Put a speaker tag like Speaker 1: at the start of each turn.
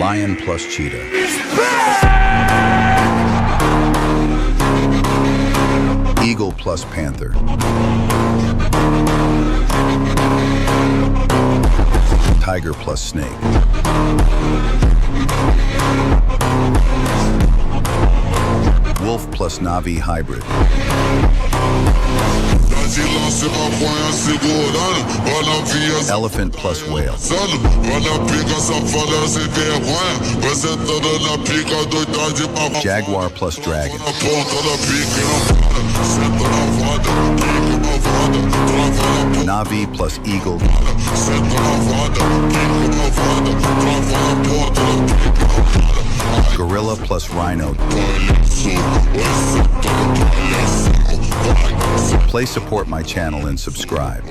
Speaker 1: Lion plus cheetah. Eagle plus panther. Tiger plus snake. Wolf plus Navi hybrid. Elephant plus whale. Jaguar plus dragon. Navi plus eagle. Gorilla plus rhino. Please support my channel and subscribe.